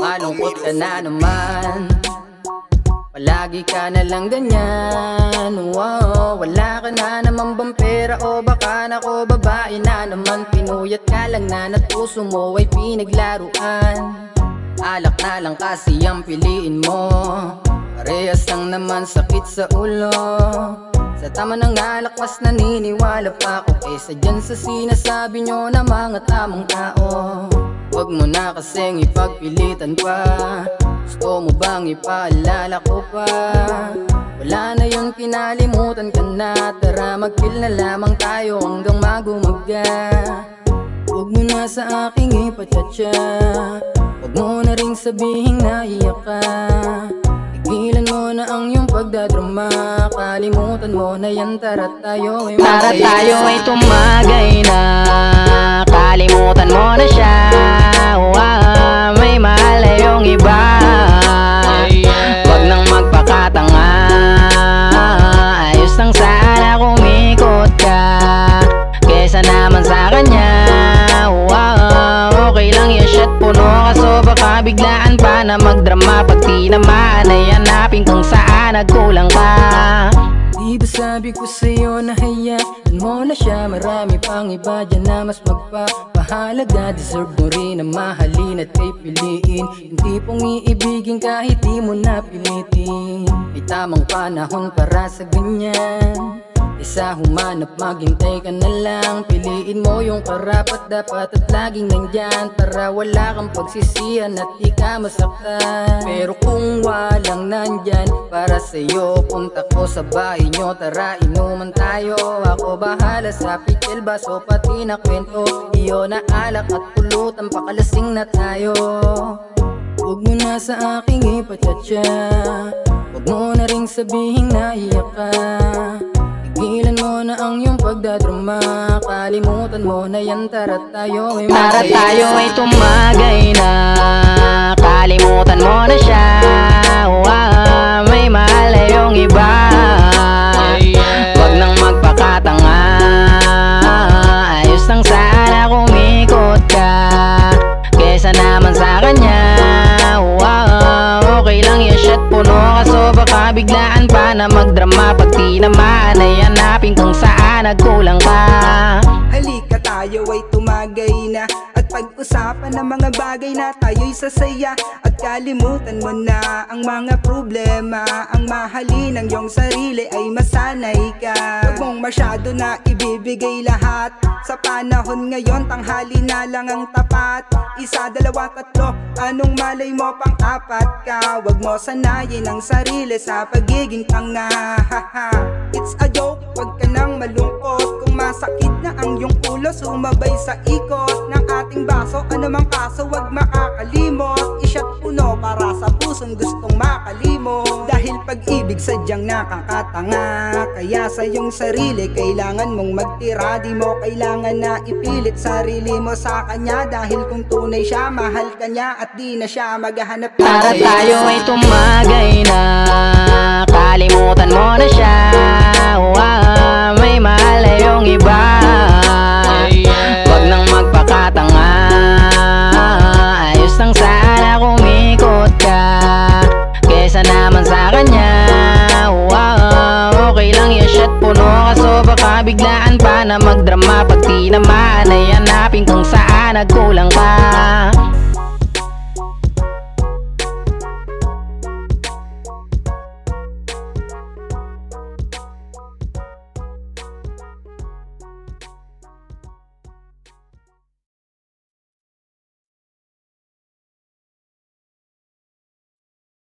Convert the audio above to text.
Malungkot ka na naman, palagi ka na lang ganyan. Wow, wala ka na naman bang pera o baka nako babae na naman? Pinuyat ka lang na puso mo ay pinaglaruan. Alak na lang kasi ang piliin mo, parehas lang naman sakit sa ulo. Sa tama ng alak mas naniniwala pa ako kaysa dyan sa sinasabi nyo na mga tamang tao. Huwag mo na kasing ipagpilitan pa, gusto mo bang ipaalala ko pa? Wala na yun, kinalimutan ka na, tara mag-kill na lamang tayo hanggang magumaga. Huwag mo na sa aking ipatsyatsa, huwag mo na ring sabihin na iyak ka. Tigilan mo na ang iyong pagdadrama, kalimutan mo na yan, tara tayo ay tumagay na. Kalimutan mo na siya, may mahal na yung iba. Wag nang magpakatanga, ayos lang sana kumikot ka kesa naman sa kanya. Okay lang yan, shit puno ka, so baka biglaan pa na magdrama. Pag tinamaan ay hanapin kung saan nagkulang ka. Di ba sabi ko sa'yo na hayaan mo na siya? Marami pang iba dyan na mas magpapahalaga. Deserve mo rin na mahalin at kay piliin, hindi pong iibigin kahit di mo napilitin. May tamang panahon para sa ganyan, isa humanap maghintay ka na lang. Piliin mo yung karapat dapat at laging nandyan, para wala kang pagsisihan at di ka masaktan. Pero kung walang nandyan para sa'yo, punta ko sa bahay nyo, tara inuman tayo. Ako bahala sa pichel, baso pati na kwento, iyo na alak at pulutan, pakalasing na tayo. Huwag mo na sa aking ipatsyatsa, huwag mo na ring sabihin na iyak ka. Tigilan mo na ang iyong pagdadrama, kalimutan mo na yan, tara tayo ay tumagay na. Kalimutan mo na siya, may mahal na yung iba. Wag nang magpakatanga, ayos lang sana kumikot ka kesa naman sa kanya. Okay lang yan, shit puno ka, so baka biglaan pa na magdrama. Pag tinamaan ay hanapin kung saan nagkulang ka. Halika tayo ay tumagay na, at pag-usapan ng mga bagay na tayo'y sasaya. At kalimutan mo na ang mga problema, ang mahalin ng iyong sarili ay masanay ka. Huwag mong masyado na ibibigay lahat, sa panahon ngayon tanghali na lang ang tapat. Isa, dalawa, tatlo, anong malay mo pang apat ka? Huwag mo sanayin ang sarili sa pagiging tanga. It's a joke, huwag ka nang malungkot. Kung masakit na ang iyong ulo, sumabay sa ikot ng ating baso. Anumang kaso, huwag makakalimot. Isyat puno para sa pusong gustong makalimot. Dahil pag-ibig sadyang nakakatanga, kaya sa iyong sarili kailangan mong magtira. Di mo kailangan na ipilit sarili mo sa kanya, dahil kung tunay siya, mahal ka niya at di na siya maghahanap. Para tayo ay tumagay na. Kalimutan mo na siya, may mahal na yung iba. Wag nang magpakatanga, ayos lang sana kumikot ka kesa naman sa kanya. Okay lang yan, shit puno ka, so baka biglaan pa na magdrama. Pag tinamaan ay hanapin kung saan nagkulang ka.